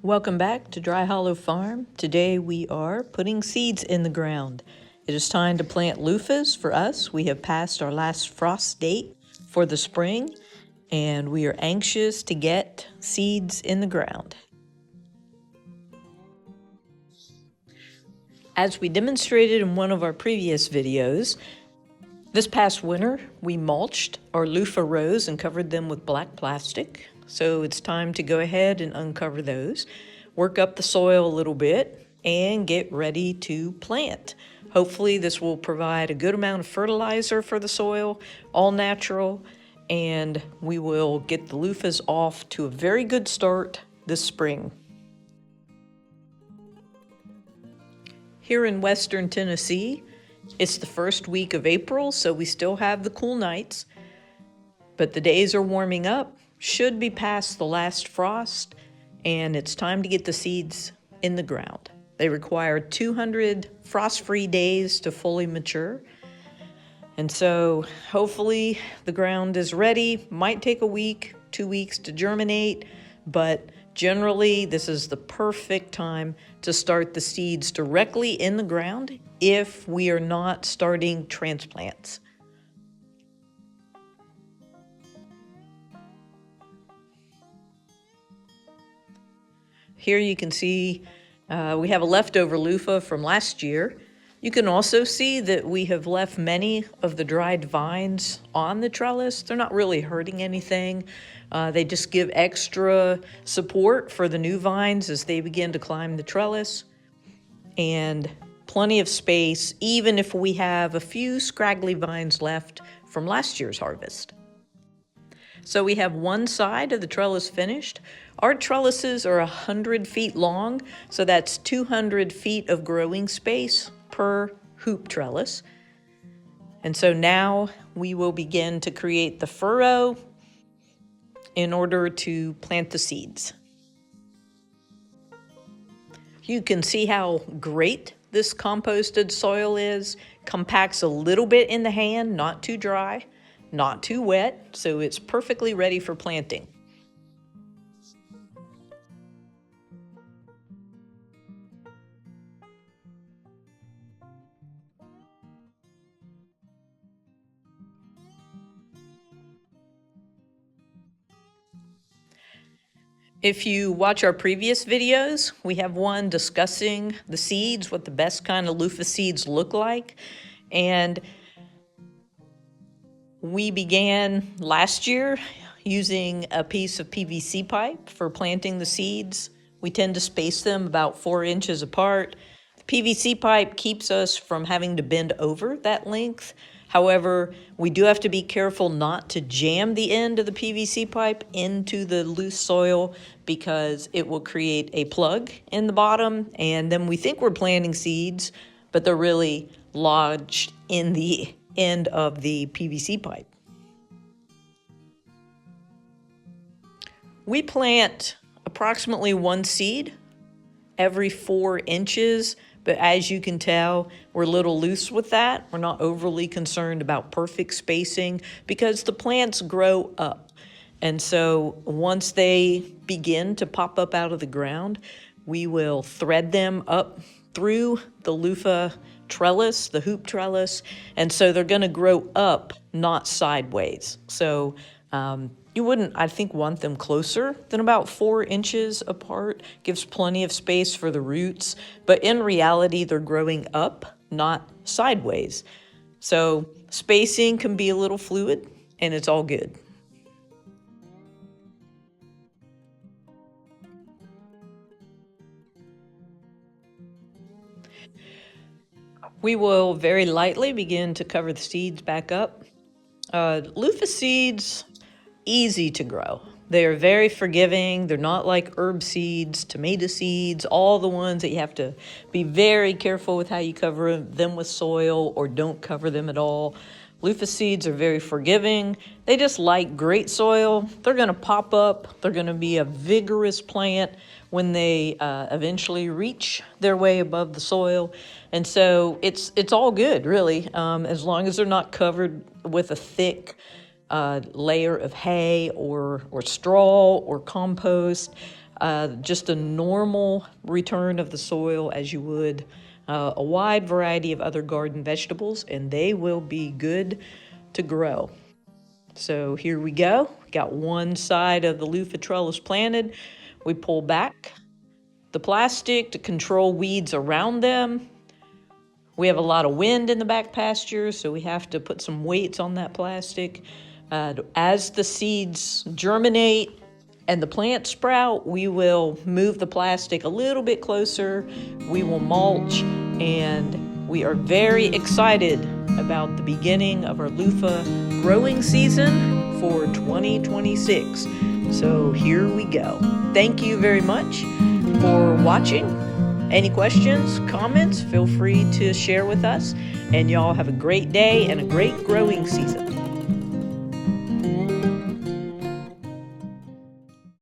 Welcome back to Dry Hollow Farm. Today we are putting seeds in the ground. It is time to plant loofahs for us. We have passed our last frost date for the spring, and we are anxious to get seeds in the ground. As we demonstrated in one of our previous videos, this past winter we mulched our loofah rows and covered them with black plastic. So it's time to go ahead and uncover those, work up the soil a little bit, and get ready to plant. Hopefully this will provide a good amount of fertilizer for the soil, all natural, and we will get the loofahs off to a very good start this spring. Here in western Tennessee, it's the first week of April, so we still have the cool nights, but the days are warming up, should be past the last frost, and it's time to get the seeds in the ground. They require 200 frost-free days to fully mature, and so hopefully the ground is ready. Might take a week, 2 weeks to germinate, but generally this is the perfect time to start the seeds directly in the ground if we are not starting transplants. Here you can see we have a leftover loofah from last year. You can also see that we have left many of the dried vines on the trellis. They're not really hurting anything. They just give extra support for the new vines as they begin to climb the trellis. And plenty of space, even if we have a few scraggly vines left from last year's harvest. So we have one side of the trellis finished. Our trellises are 100 feet long, so that's 200 feet of growing space per hoop trellis. And so now we will begin to create the furrow in order to plant the seeds. You can see how great this composted soil is. Compacts a little bit in the hand, not too dry, not too wet, so it's perfectly ready for planting. If you watch our previous videos, we have one discussing the seeds, what the best kind of loofah seeds look like. And we began last year using a piece of PVC pipe for planting the seeds. We tend to space them about 4 inches apart. The PVC pipe keeps us from having to bend over that length. However, we do have to be careful not to jam the end of the PVC pipe into the loose soil because it will create a plug in the bottom, and then we think we're planting seeds, but they're really lodged in the end of the PVC pipe. We plant approximately 1 seed every 4 inches, but as you can tell, we're a little loose with that. We're not overly concerned about perfect spacing because the plants grow up. And so once they begin to pop up out of the ground, we will thread them up through the loofah trellis, the hoop trellis, and so they're going to grow up, not sideways. So you wouldn't, I think, want them closer than about 4 inches apart. Gives plenty of space for the roots, but in reality, they're growing up, not sideways. So spacing can be a little fluid, and it's all good. We will very lightly begin to cover the seeds back up. Loofah seeds, easy to grow. They are very forgiving. They're not like herb seeds, tomato seeds, all the ones that you have to be very careful with how you cover them with soil or don't cover them at all. Loofah seeds are very forgiving. They just like great soil. They're going to pop up. They're going to be a vigorous plant when they eventually reach their way above the soil. And so it's all good, really, as long as they're not covered with a thick layer of hay or straw or compost. just a normal return of the soil as you would a wide variety of other garden vegetables, and they will be good to grow. So here we go. Got one side of the loofah trellis planted. We pull back the plastic to control weeds around them. We have a lot of wind in the back pasture, so we have to put some weights on that plastic. As the seeds germinate and the plants sprout, we will move the plastic a little bit closer. We will mulch, and we are very excited about the beginning of our loofah growing season for 2026. So here we go. Thank you very much for watching. Any questions, comments, feel free to share with us. And y'all have a great day and a great growing season.